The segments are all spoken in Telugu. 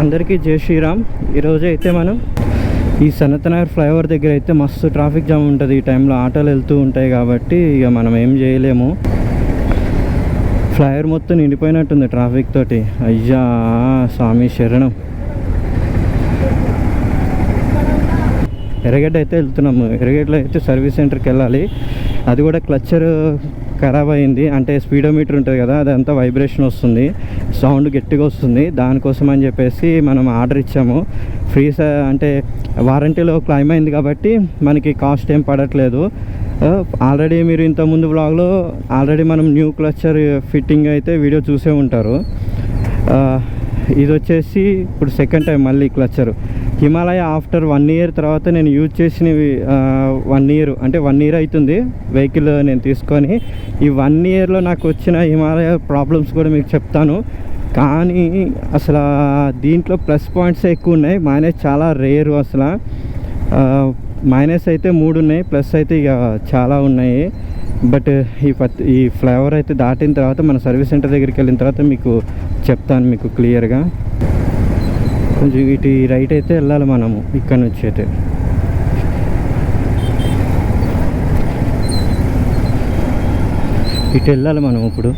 అందరికీ జై శ్రీరామ్. ఈరోజు అయితే మనం ఈ సనత్నగర్ ఫ్లైఓవర్ దగ్గర అయితే మస్తు ట్రాఫిక్ జామ్ ఉంటుంది. ఈ టైంలో ఆటోలు వెళ్తూ ఉంటాయి కాబట్టి ఇక మనం ఏం చేయలేము. ఫ్లైఓవర్ మొత్తం నిండిపోయినట్టుంది ట్రాఫిక్ తోటి. అయ్యా స్వామి శరణం. ఎర్రగడ్డ అయితే వెళ్తున్నాము. ఎర్రగడ్డలో అయితే సర్వీస్ సెంటర్కి వెళ్ళాలి. అది కూడా క్లచ్చర్ ఖరాబ్ అయింది. అంటే స్పీడోమీటర్ ఉంటుంది కదా, అదంతా వైబ్రేషన్ వస్తుంది, సౌండ్ గట్టిగా వస్తుంది. దానికోసం అని చెప్పేసి మనం ఆర్డర్ ఇచ్చాము. ఫ్రీ అంటే వారంటీలో క్లైమ్ అయింది కాబట్టి మనకి కాస్ట్ ఏం పడట్లేదు. ఆల్రెడీ మీరు ఇంతకుముందు వ్లాగ్లో ఆల్రెడీ మనం న్యూ క్లచ్చర్ ఫిట్టింగ్ అయితే వీడియో చూసే ఉంటారు. ఇది వచ్చేసి ఇప్పుడు సెకండ్ టైం మళ్ళీ క్లచ్చర్. హిమాలయ ఆఫ్టర్ 1 year తర్వాత నేను యూజ్ చేసినవి 1 year అంటే 1 year అవుతుంది వెహికల్ నేను తీసుకొని. ఈ 1 yearలో నాకు వచ్చిన హిమాలయ ప్రాబ్లమ్స్ కూడా మీకు చెప్తాను. కానీ అసలు దీంట్లో ప్లస్ పాయింట్స్ ఎక్కువ ఉన్నాయి, మైనస్ చాలా రేరు. అసలు మైనస్ అయితే 3 ఉన్నాయి, ప్లస్ అయితే ఇక చాలా ఉన్నాయి. బట్ ఈ ఫ్లైఓవర్ అయితే దాటిన తర్వాత మన సర్వీస్ సెంటర్ దగ్గరికి వెళ్ళిన తర్వాత మీకు చెప్తాను మీకు క్లియర్గా. కొంచెం ఇటు రైట్ అయితే వెళ్ళాలి మనము ఇక్కడ నుంచి. అయితే ఇటు వెళ్ళాలి మనం. ఇప్పుడు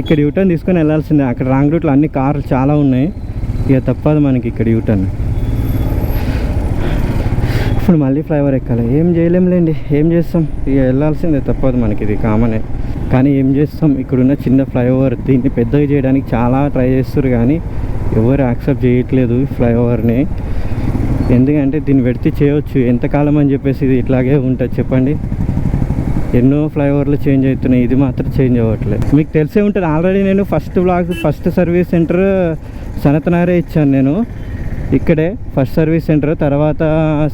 ఇక్కడ యూటర్న్ తీసుకొని వెళ్ళాల్సిందే. అక్కడ రాంగ్ రూట్లో అన్ని కార్లు చాలా ఉన్నాయి, ఇక తప్పదు మనకి ఇక్కడ యూటర్న్. ఇప్పుడు మళ్ళీ ఫ్లైఓవర్ ఎక్కాలి. ఏం చేయలేంలేండి, ఏం చేస్తాం, ఇక వెళ్ళాల్సిందే, తప్పదు మనకి, ఇది కామనే. కానీ ఏం చేస్తాం, ఇక్కడున్న చిన్న ఫ్లైఓవర్ దీన్ని పెద్దగా చేయడానికి చాలా ట్రై చేస్తారు కానీ ఎవరు యాక్సెప్ట్ చేయట్లేదు ఈ ఫ్లైఓవర్ని. ఎందుకంటే దీన్ని పెడితే చేయవచ్చు ఎంతకాలం అని చెప్పేసి ఇది ఇట్లాగే ఉంటుంది చెప్పండి. ఎన్నో ఫ్లైఓవర్లు చేంజ్ అవుతున్నాయి, ఇది మాత్రం చేంజ్ అవ్వట్లేదు. మీకు తెలిసే ఉంటుంది, ఆల్రెడీ నేను ఫస్ట్ సర్వీస్ సెంటర్ సనత్నగరే ఇచ్చాను నేను. ఇక్కడే ఫస్ట్ సర్వీస్ సెంటర్, తర్వాత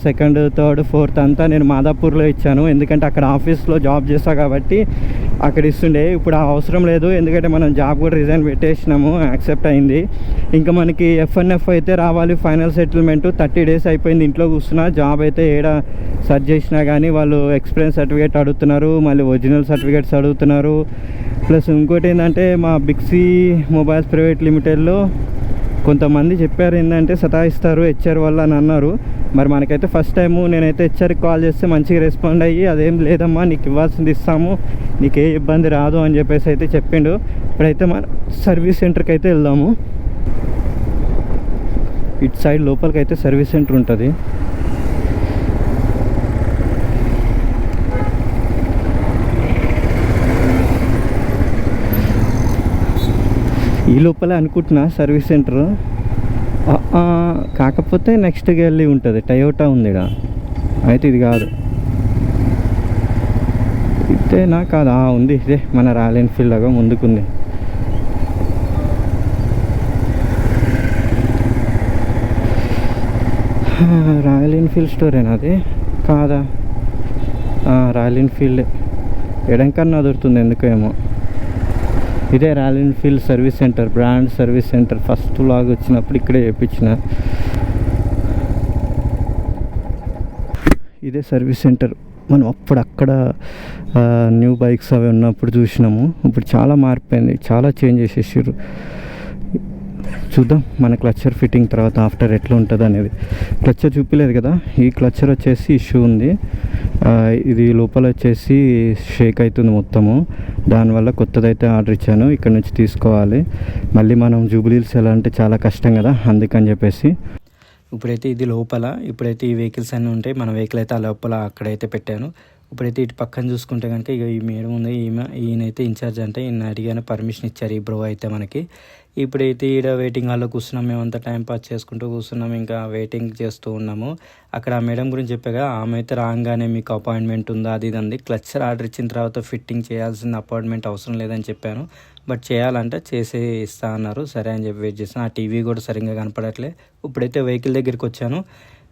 సెకండ్, థర్డ్, ఫోర్త్ అంతా నేను మాదాపూర్లో ఇచ్చాను. ఎందుకంటే అక్కడ ఆఫీస్లో జాబ్ చేస్తా కాబట్టి అక్కడ ఇస్తుండే. ఇప్పుడు ఆ అవసరం లేదు, ఎందుకంటే మనం జాబ్ కూడా రిజైన్ పెట్టేసినాము, యాక్సెప్ట్ అయింది. ఇంకా మనకి FNF అయితే రావాలి, ఫైనల్ సెటిల్మెంట్. 30 days అయిపోయింది, ఇంట్లో కూర్చున్నా. జాబ్ అయితే ఏడ సెర్చ్ చేసినా కానీ వాళ్ళు ఎక్స్పీరియన్స్ సర్టిఫికేట్ అడుగుతున్నారు, మళ్ళీ ఒరిజినల్ సర్టిఫికేట్స్ అడుగుతున్నారు. ప్లస్ ఇంకోటి ఏంటంటే మా బిగ్సీ మొబైల్స్ ప్రైవేట్ లిమిటెడ్లో కొంతమంది చెప్పారు ఏంటంటే సతాయిస్తారు HR వల్ల అని అన్నారు. మరి మనకైతే ఫస్ట్ టైము నేనైతే HRకి కాల్ చేస్తే మంచిగా రెస్పాండ్ అయ్యి అదేం లేదమ్మా నీకు ఇవ్వాల్సింది ఇస్తాము, నీకు ఏ ఇబ్బంది రాదు అని చెప్పేసి అయితే చెప్పిండు. ఇప్పుడైతే మన సర్వీస్ సెంటర్కి అయితే వెళ్దాము. ఇటు సైడ్ లోపలికి అయితే సర్వీస్ సెంటర్ ఉంటుంది. ఈ లోపలే అనుకుంటున్నా సర్వీస్ సెంటర్. కాకపోతే నెక్స్ట్ వెళ్ళి ఉంటుంది, టయోటా ఉంది ఇక్కడ. అయితే ఇది కాదు, ఇదేనా కాదు, ఉంది ఇదే మన రాయల్ ఎన్ఫీల్డ్ లాగా ముందుకుంది. రాయల్ ఎన్ఫీల్డ్ స్టోరేనా అది? కాదా, రాయల్ ఎన్ఫీల్డ్. ఎడంకన్నా దొరుకుతుంది ఎందుకేమో. ఇదే Royal Enfield service centre, brand service centre. First లాగ్ వచ్చినప్పుడు ఇక్కడే చేయించిన. ఇదే సర్వీస్ సెంటర్. మనం అప్పుడు అక్కడ న్యూ బైక్స్ అవి ఉన్నప్పుడు చూసినాము. ఇప్పుడు చాలా మారిపోయింది, చాలా చేంజ్ చేసేసారు. చూద్దాం మన క్లచ్చర్ ఫిట్టింగ్ తర్వాత ఆఫ్టర్ ఎట్లా ఉంటుంది అనేది. క్లచ్చర్ చూపించలేదు కదా, ఈ క్లచ్చర్ వచ్చేసి ఇష్యూ ఉంది. ఇది లోపల వచ్చేసి షేక్ అవుతుంది మొత్తము. దానివల్ల కొత్తదైతే ఆర్డర్ ఇచ్చాను, ఇక్కడ నుంచి తీసుకోవాలి. మళ్ళీ మనం జూబ్లీహిల్స్ ఎలా అంటే చాలా కష్టం కదా, అందుకని చెప్పేసి. ఇప్పుడైతే ఇది లోపల, ఇప్పుడైతే ఈ వెహికల్స్ అన్నీ ఉంటాయి. మన వెహికల్ అయితే ఆ లోపల అక్కడైతే పెట్టాను. ఇప్పుడైతే ఇటు పక్కన చూసుకుంటే కనుక ఇక ఈ మేడం ఉంది, ఈయనైతే ఇన్ఛార్జ్ అంటే ఈయన అడిగాను, పర్మిషన్ ఇచ్చారు ఈ బ్రో అయితే మనకి. ఇప్పుడైతే ఈడ వెయిటింగ్ హాల్లో కూర్చున్నాం, మేమంతా టైం పాస్ చేసుకుంటూ కూర్చున్నాం, ఇంకా వెయిటింగ్ చేస్తూ ఉన్నాము. అక్కడ ఆ మేడం గురించి చెప్పాగా, ఆమె అయితే రాగానే మీకు అపాయింట్మెంట్ ఉందా అది ఇది అంది. క్లచ్చర్ ఆర్డర్ ఇచ్చిన తర్వాత ఫిట్టింగ్ చేయాల్సిన అపాయింట్మెంట్ అవసరం లేదని చెప్పాను. బట్ చేయాలంటే చేసే ఇస్తా అన్నారు. సరే అని చెప్పి వెయిట్ చేస్తాను. ఆ టీవీ కూడా సరిగ్గా కనపడట్లే. ఇప్పుడైతే వెహికల్ దగ్గరికి వచ్చాను.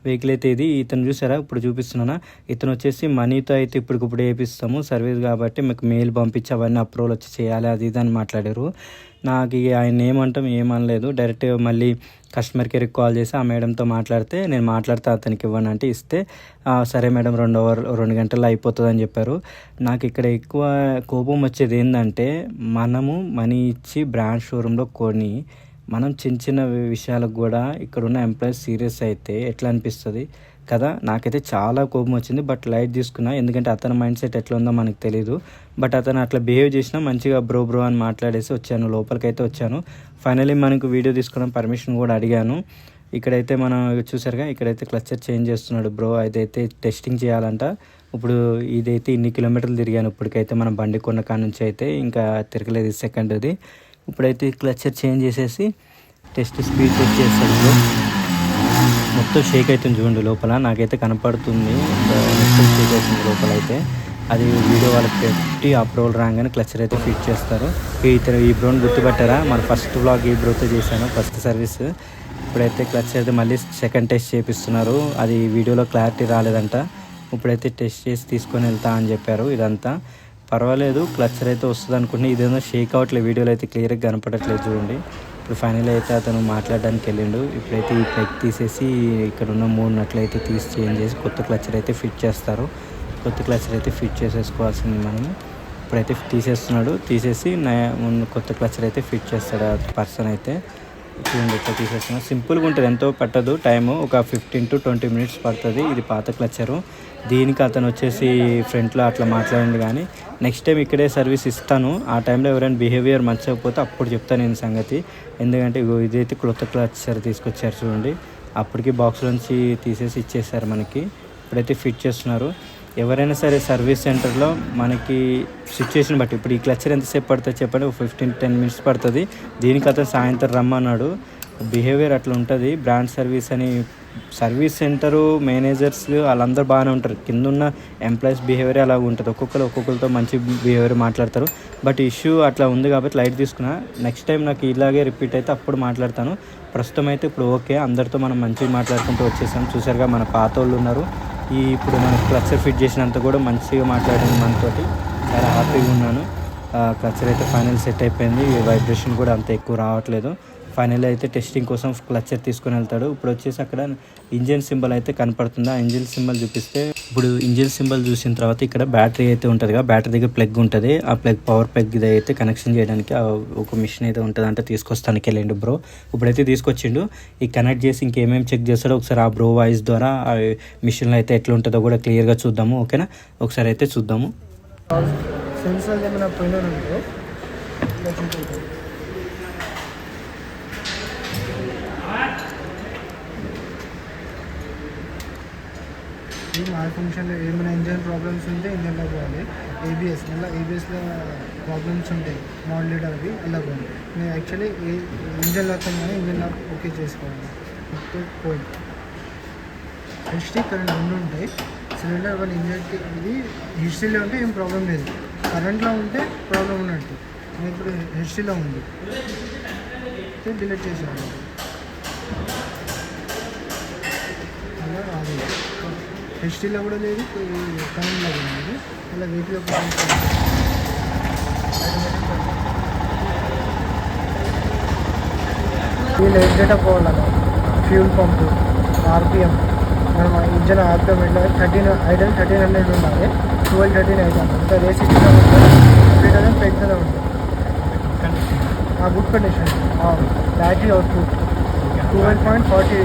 వెహికల్ అయితే ఇది, ఇతను చూసారా ఇప్పుడు చూపిస్తున్నానా, ఇతను వచ్చేసి మనీతో అయితే ఇప్పటికిప్పుడు వేపిస్తాము సర్వీస్ కాబట్టి మీకు మెయిల్ పంపించి అవన్నీ అప్రూవల్ వచ్చి చేయాలి అది ఇది అని మాట్లాడారు. నాకు ఆయన ఏమంటాం ఏమనలేదు. డైరెక్ట్ మళ్ళీ కస్టమర్ కేర్కి కాల్ చేసి ఆ మేడంతో మాట్లాడితే, నేను మాట్లాడితే అతనికి ఇవ్వను అంటే ఇస్తే, సరే మేడం 2 గంటల్లో అయిపోతుంది అని చెప్పారు. నాకు ఇక్కడ ఎక్కువ కోపం వచ్చేది ఏంటంటే, మనము మనీ ఇచ్చి బ్రాండ్ షోరూంలో కొని మనం చిన్న చిన్న విషయాలకు కూడా ఇక్కడున్న ఎంప్లాయీస్ సీరియస్ అయితే ఎట్లా అనిపిస్తుంది కదా. నాకైతే చాలా కోపం వచ్చింది, బట్ లైట్ తీసుకున్నా, ఎందుకంటే అతని మైండ్ సెట్ ఎట్లా ఉందో మనకు తెలీదు. బట్ అతను అట్లా బిహేవ్ చేసినా మంచిగా బ్రో అని మాట్లాడేసి వచ్చాను, లోపలికైతే వచ్చాను. ఫైనలీ మనకు వీడియో తీసుకోవడం పర్మిషన్ కూడా అడిగాను. ఇక్కడైతే మనం చూసారుగా, ఇక్కడైతే క్లచర్ చేంజ్ చేస్తున్నాడు బ్రో. అదైతే టెస్టింగ్ చేయాలంట. ఇప్పుడు ఇదైతే ఇన్ని కిలోమీటర్లు తిరిగాను ఇప్పటికైతే, మనం బండి కొన్న కాడ నుంచి అయితే ఇంకా తిరగలేదు సెకండ్ది. ఇప్పుడైతే క్లచర్ చేంజ్ చేసేసి టెస్ట్ స్పీడ్ చెక్ చేస్తాడు బ్రో. మొత్తం షేక్ అవుతుంది చూడండి లోపల, నాకైతే కనపడుతుంది మొత్తం షేక్ అవుతుంది లోపల అయితే. అది వీడియో వాళ్ళకి పెట్టి అప్రూవల్ రాగానే క్లచర్ అయితే ఫిట్ చేస్తారు. ఈ బ్రోని గుర్తుపెట్టారా, మన ఫస్ట్ వ్లాగ్ ఈ బ్రోతో చేశాను, ఫస్ట్ సర్వీస్. ఇప్పుడైతే క్లచర్ అయితే మళ్ళీ సెకండ్ టెస్ట్ చేపిస్తున్నారు, అది వీడియోలో క్లారిటీ రాలేదంట. ఇప్పుడైతే టెస్ట్ చేసి తీసుకొని వెళ్తా అని చెప్పారు. ఇదంతా పర్వాలేదు, క్లచర్ అయితే వస్తుంది అనుకుంటున్నా. ఇదేదో షేక్ అవ్వట్లేదు, వీడియోలో అయితే క్లియర్గా కనపడట్లేదు చూడండి. ఇప్పుడు ఫైనల్ అయితే అతను మాట్లాడడానికి వెళ్ళిండు. ఇప్పుడైతే ఈ ప్లగ్ తీసేసి ఇక్కడ ఉన్న 3 నట్లు అయితే తీసి చేంజ్ చేసి కొత్త క్లచర్ అయితే ఫిట్ చేస్తారు. కొత్త క్లచర్ అయితే ఫిట్ చేసేసుకోవాల్సింది మనము. ఇప్పుడైతే తీసేస్తున్నాడు, తీసేసి కొత్త క్లచర్ అయితే ఫిట్ చేస్తాడు ఆ పర్సన్ అయితే. చూడండి ఇట్లా తీసేస్తున్నాడు, సింపుల్గా ఉంటుంది, ఎంతో పట్టదు టైము, ఒక 15 to 20 minutes పడుతుంది. ఇది పాత క్లచరు. దీనికి అతను వచ్చేసి ఫ్రంట్లో అట్లా మాట్లాడండి, కానీ నెక్స్ట్ టైం ఇక్కడే సర్వీస్ ఇస్తాను. ఆ టైంలో ఎవరైనా బిహేవియర్ మంచిగా అప్పుడు చెప్తాను నేను సంగతి. ఎందుకంటే ఇదైతే కొత్త క్లచర్ తీసుకొచ్చారు చూడండి, అప్పటికి బాక్స్లోంచి తీసేసి ఇచ్చేసారు మనకి. ఇప్పుడైతే ఫిట్ చేస్తున్నారు. ఎవరైనా సరే సర్వీస్ సెంటర్లో మనకి సిచ్యువేషన్ బట్టి, ఇప్పుడు ఈ క్లచర్ ఎంతసేపు పడుతుంది చెప్పండి, 15-10 minutes పడుతుంది. దీనికి అతను సాయంత్రం రమ్మన్నాడు. బిహేవియర్ అట్లా ఉంటుంది. బ్రాండ్ సర్వీస్ అని సర్వీస్ సెంటరు మేనేజర్స్ వాళ్ళందరూ బాగానే ఉంటారు, కింద ఉన్న ఎంప్లాయీస్ బిహేవియర్ అలా ఉంటుంది. ఒక్కొక్కరితో మంచి బిహేవియర్ మాట్లాడతారు. బట్ ఇష్యూ అట్లా ఉంది కాబట్టి లైట్ తీసుకున్నా. నెక్స్ట్ టైం నాకు ఇలాగే రిపీట్ అయితే అప్పుడు మాట్లాడతాను. ప్రస్తుతం అయితే ఇప్పుడు ఓకే, అందరితో మనం మంచిగా మాట్లాడుకుంటూ వచ్చేసాం. చూసారుగా మన పాత వాళ్ళు ఉన్నారు. ఇప్పుడు మనకు క్లచర్ ఫిట్ చేసినంత కూడా మంచిగా మాట్లాడింది మనతోటి, చాలా హ్యాపీగా ఉన్నాను. క్లచర్ అయితే ఫైనల్ సెట్ అయిపోయింది. వైబ్రేషన్ కూడా అంత ఎక్కువ రావట్లేదు. ఫైనల్ అయితే టెస్టింగ్ కోసం క్లచర్ తీసుకొని వెళ్తాడు. ఇప్పుడు వచ్చేసి అక్కడ ఇంజిన్ సింబల్ అయితే కనపడుతుంది. ఆ ఇంజిన్ సింబల్ చూపిస్తే, ఇప్పుడు ఇంజిన్ సింబల్ చూసిన తర్వాత ఇక్కడ బ్యాటరీ అయితే ఉంటుంది కదా, బ్యాటరీ దగ్గర ప్లగ్ ఉంటుంది. ఆ ప్లగ్ పవర్ ప్లగ్ ఇది అయితే కనెక్షన్ చేయడానికి ఒక మిషన్ అయితే ఉంటుంది అంటే తీసుకొస్తానికి వెళ్ళండి బ్రో. ఇప్పుడైతే తీసుకొచ్చిండు. ఈ కనెక్ట్ చేసి ఇంకేమేమి చెక్ చేస్తాడో ఒకసారి ఆ బ్రో వాయిస్ ద్వారా ఆ మిషన్లో అయితే ఎట్లా ఉంటుందో కూడా క్లియర్గా చూద్దాము. ఓకేనా, ఒకసారి అయితే చూద్దాము. సెన్సార్ ఏమైనా పోయినా మాల్ ఫంక్షన్లో ఏమైనా ఇంజన్ ప్రాబ్లమ్స్ ఉంటే ఇంజన్లో పోవాలి. ఏబిఎస్లో ప్రాబ్లమ్స్ ఉంటాయి, మోడలేటర్ అవి అలా పోవాలి. నేను యాక్చువల్లీ ఇంజన్ లాక్ కానీ ఇంజన్ లాక్ ఓకే చేసుకోవాలి. పోయి హిస్టరీ కరెంట్ 2 ఉంటాయి. సిలిండర్ 1 ఇంజన్ ఇది హిస్టరీలో ఉంటే ఏం ప్రాబ్లం లేదు, కరెంట్లో ఉంటే ప్రాబ్లం ఉన్నట్టు. నేను ఇప్పుడు హిస్టరీలో ఉంది, డిలీట్ చేసాను. అలా అది హిస్టరీలో కూడా లేదు, కరెంట్లో కూడా లేదు. అలా వెహికల్ ఈ లైట్ డేటా పోవాలన్నా, ఫ్యూల్ పంపు, ఆర్పిఎం, మనం ఇంజన్ ఆర్పిఎం ఎట్లా 1300 ఉండాలి, 12-13 అవుతుంది. ఇంకా రేస్ ఇచ్చిన ఉంటుంది, పెద్దగా ఉంటుంది. Good condition. Battery output 12.40.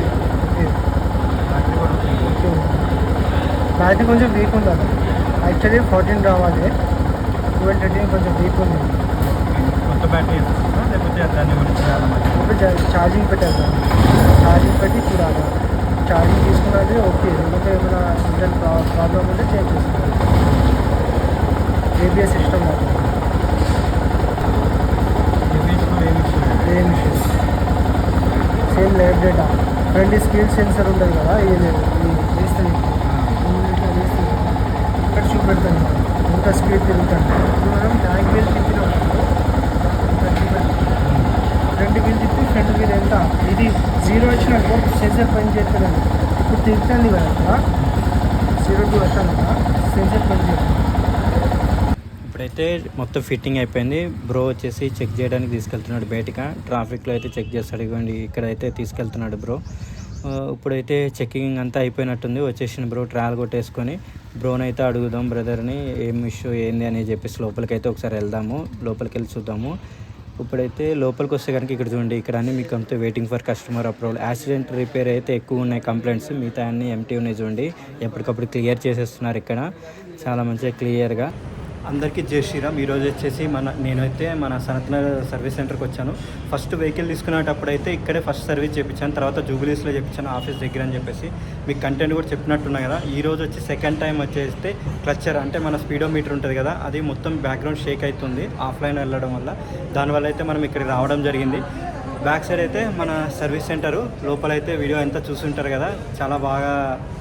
Battery కొంచెం వీక్ ఉంది అది, యాక్చువల్లీ 14 రావాలి, 12-13 కొంచెం వీక్ ఉంది. కొత్త బ్యాటరీ లేకపోతే దాన్ని ఇప్పుడు ఛార్జింగ్ పెట్టారు, ఛార్జింగ్ పెట్టి చూడాలి. ఛార్జింగ్ తీసుకున్నది ఓకే, లేకపోతే ఏమైనా ఇంజన్ ప్రాబ్లం ఉంటే చేంజ్ చేసుకోవాలి. ఏబిఎస్ సిస్టమ్ ఏం issues. Same live data, front speed sensor ఉంటుంది కదా, ఇది వేస్తుంది ఇక్కడ చూపెడతాను ఎంత స్పీడ్ తిరుగుతాను. ఇప్పుడు మనం బ్యాక్ వీల్ తిప్పినాం, ఫ్రంట్ వీల్ తిప్పి ఫ్రంట్ వీల్ ఎంత, ఇది 0 వచ్చినట్టు సెన్సర్ పని చేస్తుందండి. ఇప్పుడు తిరుగుతుంది కదా 0 to వచ్చాను కదా, సెన్సర్ పని చేస్తుంది. ఇప్పుడైతే మొత్తం ఫిట్టింగ్ అయిపోయింది. బ్రో వచ్చేసి చెక్ చేయడానికి తీసుకెళ్తున్నాడు బయటగా, ట్రాఫిక్లో అయితే చెక్ చేస్తాడు. ఇవ్వండి ఇక్కడైతే తీసుకెళ్తున్నాడు బ్రో. ఇప్పుడైతే చెక్కింగ్ అంతా అయిపోయినట్టుంది, వచ్చేసిన బ్రో ట్రయల్ కొట్టేసుకొని. బ్రోనైతే అడుగుదాం బ్రదర్ని ఏం ఇష్యూ ఏంది అని చెప్పేసి లోపలికైతే ఒకసారి వెళ్దాము, లోపలికి వెళ్ళి చూద్దాము. ఇప్పుడైతే లోపలికి వస్తే కనుక ఇక్కడ చూడండి, ఇక్కడ అన్ని మీకు అంతా waiting for customer approval. Accident repair అయితే ఎక్కువ ఉన్నాయి కంప్లైంట్స్, మిగతా అన్నీ ఎంటీ ఉన్నాయి చూడండి. ఎప్పటికప్పుడు క్లియర్ చేసేస్తున్నారు ఇక్కడ చాలా మంచిగా క్లియర్గా. అందరికీ జై శ్రీరామ్. ఈరోజు వచ్చేసి నేనైతే మన సనత్నగర్ సర్వీస్ సెంటర్కి వచ్చాను. ఫస్ట్ వెహికల్ తీసుకునేటప్పుడు అయితే ఇక్కడే ఫస్ట్ సర్వీస్ చేయించాను, తర్వాత జూబిలీస్లో చేయించాను ఆఫీస్ దగ్గర అని చెప్పేసి మీకు కంటెంట్ కూడా చెప్పినట్టున్నా కదా. ఈరోజు వచ్చి సెకండ్ టైం వచ్చేస్తే క్లచ్చర్ అంటే మన స్పీడోమీటర్ ఉంటుంది కదా, అది మొత్తం బ్యాక్గ్రౌండ్ షేక్ అవుతుంది ఆఫ్లైన్ వెళ్ళడం వల్ల. దానివల్ల అయితే మనం ఇక్కడికి రావడం జరిగింది. బ్యాక్ సైడ్ అయితే మన సర్వీస్ సెంటరు, లోపలైతే వీడియో అంతా చూస్తుంటారు కదా, చాలా బాగా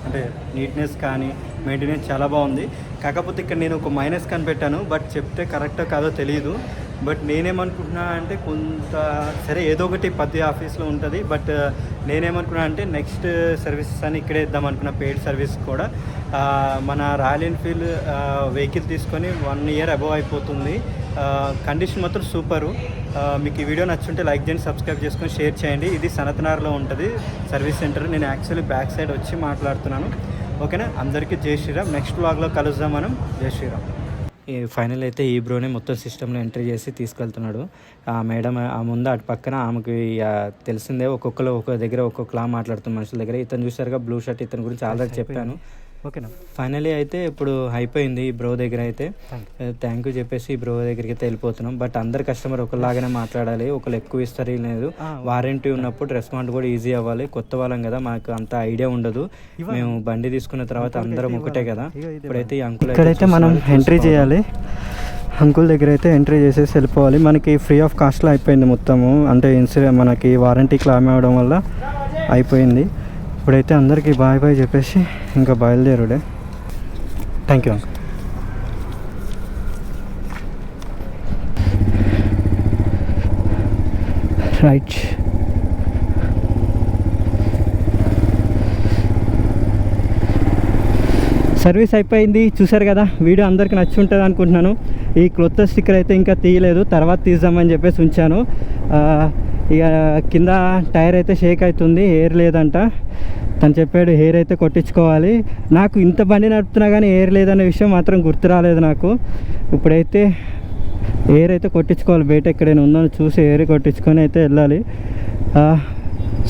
అంటే నీట్నెస్ కానీ మెయింటెనెన్స్ చాలా బాగుంది. కాకపోతే ఇక్కడ నేను ఒక మైనస్ కనిపెట్టాను, బట్ చెప్తే కరెక్టో కాదో తెలియదు. బట్ నేనేమనుకుంటున్నా అంటే కొంత సరే ఏదో ఒకటి ప్రతి ఆఫీస్లో ఉంటుంది, బట్ నేనేమనుకున్నా అంటే నెక్స్ట్ సర్వీసెస్ అని ఇక్కడే ఇద్దాం అనుకున్న పెయిడ్ సర్వీస్ కూడా. మన రాయల్ ఎన్ఫీల్డ్ వెహికల్ తీసుకొని 1 year అబవ్ అయిపోతుంది. కండిషన్ మాత్రం సూపరు. మీకు ఈ వీడియో నచ్చుంటే లైక్ చేయండి, సబ్స్క్రైబ్ చేసుకొని షేర్ చేయండి. ఇది సనత్నగర్లో ఉంటుంది సర్వీస్ సెంటర్. నేను యాక్చువల్లీ బ్యాక్ సైడ్ వచ్చి మాట్లాడుతున్నాను. ఓకేనా, అందరికీ జై శ్రీరామ్. నెక్స్ట్ వ్లాగ్లో కలుద్దాం మనం. జై శ్రీరామ్. ఈ ఫైనల్ అయితే ఈ బ్రోనే మొత్తం సిస్టంలో ఎంట్రీ చేసి తీసుకెళ్తున్నాడు. ఆ మేడం ఆ ముందు అటు పక్కన ఆమెకి తెలిసిందే, ఒక్కొక్కరు ఒక్కొక్క దగ్గర ఒక్కొక్కలా మాట్లాడుతున్న మనుషుల దగ్గర. ఇతను చూసారుగా బ్లూ షర్ట్, ఇతని గురించి ఆల్రెడీ చెప్పాను. ఓకేనా, ఫైనలీ అయితే ఇప్పుడు అయిపోయింది. ఈ బ్రో దగ్గర అయితే థ్యాంక్ యూ చెప్పేసి ఈ బ్రో దగ్గరికి అయితే వెళ్ళిపోతున్నాం. బట్ అందరు కస్టమర్ ఒకలాగానే మాట్లాడాలి, ఒకరు ఎక్కువ ఇస్తారు లేదు. వారంటీ ఉన్నప్పుడు రెస్పాండ్ కూడా ఈజీ అవ్వాలి. కొత్త వాళ్ళం కదా, మాకు అంత ఐడియా ఉండదు. మేము బండి తీసుకున్న తర్వాత అందరం ఒకటే కదా. ఇప్పుడైతే ఈ అంకుల్ ఇక్కడైతే మనం ఎంట్రీ చేయాలి. అంకుల్ దగ్గర అయితే ఎంట్రీ చేసేసి వెళ్ళిపోవాలి. మనకి ఫ్రీ ఆఫ్ కాస్ట్లో అయిపోయింది మొత్తము, అంటే మనకి వారంటీ క్లెయిమ్ అవ్వడం వల్ల అయిపోయింది. ఇప్పుడైతే అందరికీ బాయ్ బాయ్ చెప్పేసి ఇంకా బయలుదేరుడే. Thank you. రైట్, సర్వీస్ అయిపోయింది. చూసారు కదా, వీడియో అందరికీ నచ్చి ఉంటుంది అనుకుంటున్నాను. ఈ క్రొత్త స్టిక్కర్ అయితే ఇంకా తీయలేదు, తర్వాత తీద్దామని చెప్పేసి ఉంచాను. ఇక కింద టైర్ అయితే షేక్ అవుతుంది, ఎయిర్ లేదంట. తను చెప్పాడు ఎయిర్ అయితే కొట్టించుకోవాలి. నాకు ఇంత బండి నడుపుతున్నా కానీ ఎయిర్ లేదనే విషయం మాత్రం గుర్తు రాలేదు నాకు. ఇప్పుడైతే ఎయిర్ అయితే కొట్టించుకోవాలి, బయట ఎక్కడైనా ఉందని చూసి ఎయిర్ కొట్టించుకొని అయితే వెళ్ళాలి.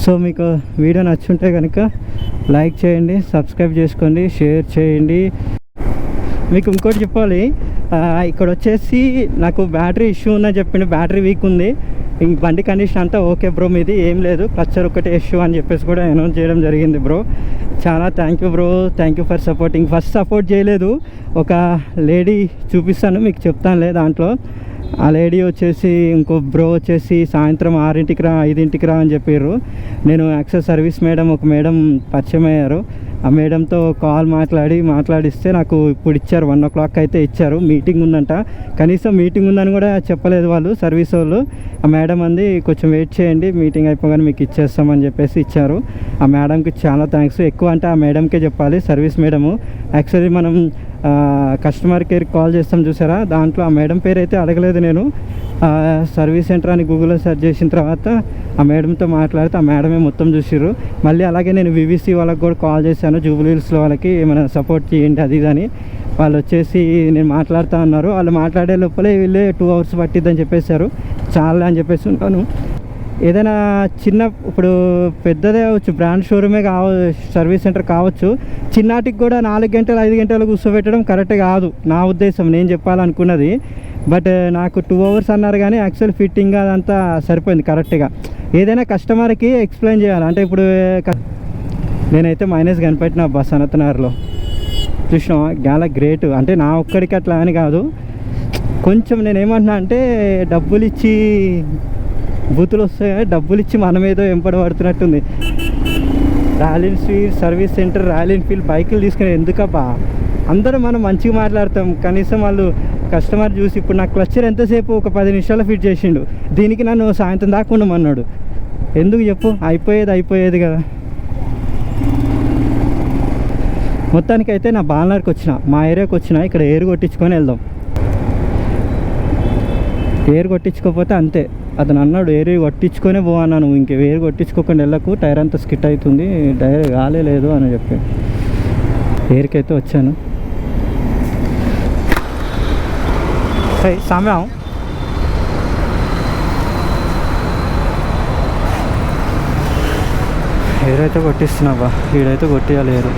సో మీకు వీడియో నచ్చుంటే కనుక లైక్ చేయండి, సబ్స్క్రైబ్ చేసుకోండి, షేర్ చేయండి. మీకు ఇంకోటి చెప్పాలి, ఇక్కడ వచ్చేసి నాకు బ్యాటరీ ఇష్యూ ఉందని చెప్పిండు, బ్యాటరీ వీక్ ఉంది. ఇంక బండి కండిషన్ అంతా ఓకే బ్రో, మీది ఏం లేదు, క్లచ్చర్ ఒకటే ఇష్యూ అని చెప్పేసి కూడా అనౌన్స్ చేయడం జరిగింది బ్రో. చాలా thank you bro, thank you for supporting. First support చేయలేదు, ఒక లేడీ చూపిస్తాను మీకు, చెప్తానులే దాంట్లో. ఆ లేడీ వచ్చేసి ఇంకో బ్రో వచ్చేసి సాయంత్రం 6ంటికి రా 5ంటికి రా అని చెప్పారు. నేను యాక్సెస్ సర్వీస్ మేడం ఒక మేడం పరిచయం అయ్యారు. ఆ మేడంతో కాల్ మాట్లాడిస్తే నాకు ఇప్పుడు ఇచ్చారు, 1 o'clock అయితే ఇచ్చారు. మీటింగ్ ఉందంట, కనీసం మీటింగ్ ఉందని కూడా చెప్పలేదు వాళ్ళు సర్వీస్ వాళ్ళు. ఆ మేడం అంది కొంచెం వెయిట్ చేయండి, మీటింగ్ అయిపోగానే మీకు ఇచ్చేస్తామని చెప్పేసి ఇచ్చారు. ఆ మేడంకి చాలా థ్యాంక్స్. ఎక్కువ అంటే ఆ మేడంకే చెప్పాలి, సర్వీస్ మేడము. యాక్చువల్లీ మనం కస్టమర్ కేర్కి కాల్ చేస్తాం చూసారా, దాంట్లో ఆ మేడం పేరు అయితే అడగలేదు నేను. సర్వీస్ సెంటర్ అని గూగుల్లో సెర్చ్ చేసిన తర్వాత ఆ మేడంతో మాట్లాడితే ఆ మేడమే మొత్తం చూసిర్రు. మళ్ళీ అలాగే నేను వివిసి వాళ్ళకి కూడా కాల్ చేశాను, జూబిలీహిల్స్లో వాళ్ళకి ఏమైనా సపోర్ట్ చేయండి అది అని. వాళ్ళు వచ్చేసి నేను మాట్లాడుతూ ఉన్నారు. వాళ్ళు మాట్లాడే లోపలే వీళ్ళే 2 hours పట్టిద్దని చెప్పేశారు. చాలా అని చెప్పేసి ఉంటాను. ఏదైనా చిన్న ఇప్పుడు పెద్దదే అవ్వచ్చు, బ్రాండ్ షోరూమే సర్వీస్ సెంటర్ కావచ్చు, చిన్నాటికి కూడా 4 గంటలు 5 గంటలు కూర్చోబెట్టడం కరెక్ట్ కాదు నా ఉద్దేశం, నేను చెప్పాలనుకున్నది. బట్ నాకు 2 hours అన్నారు కానీ యాక్చువల్ ఫిట్టింగ్ అదంతా సరిపోయింది కరెక్ట్గా. ఏదైనా కస్టమర్కి ఎక్స్ప్లెయిన్ చేయాలి. అంటే ఇప్పుడు నేనైతే మైనస్ కనిపెట్టిన సనత్నగర్లో చూసినా, చాలా గ్రేట్. అంటే నా ఒక్కడికి అట్లా అని కాదు, కొంచెం నేనేమంటున్నా అంటే డబ్బులు ఇచ్చి బూతులు వస్తాయి, డబ్బులు ఇచ్చి మనమేదో వెంపడబడుతున్నట్టుంది. Royal Enfield service center, Royal Enfield బైకులు తీసుకుని ఎందుకబ్బా, అందరూ మనం మంచిగా మాట్లాడతాం, కనీసం వాళ్ళు కస్టమర్ చూసి ఇప్పుడు నాకు క్లచ్చర్ ఎంతసేపు ఒక 10 నిమిషాలు ఫిట్ చేసిండు, దీనికి నన్ను సాయంత్రం దాకా ఉండమన్నాడు. ఎందుకు చెప్పు, అయిపోయేది కదా. మొత్తానికైతే నా బాలనర్కి వచ్చిన, మా ఏరియాకి వచ్చిన, ఇక్కడ ఎయిర్ కొట్టించుకొని వెళ్దాం. ఎయిర్ కొట్టించుకోకపోతే అంతే, అతను అన్నాడు ఎయిర్ కొట్టించుకొనే పోవన్నా, నువ్వు ఇంక ఎయిర్ కొట్టించుకోకుండా వెళ్ళకు, టైర్ అంతా స్కిట్ అవుతుంది, టైర్ కాలేదు అని చెప్పి ఎయిర్కి అయితే వచ్చాను. సామ్యాం హెయిర్ అయితే కొట్టిస్తున్నావా, వీడైతే కొట్టియాలి హెయిర్.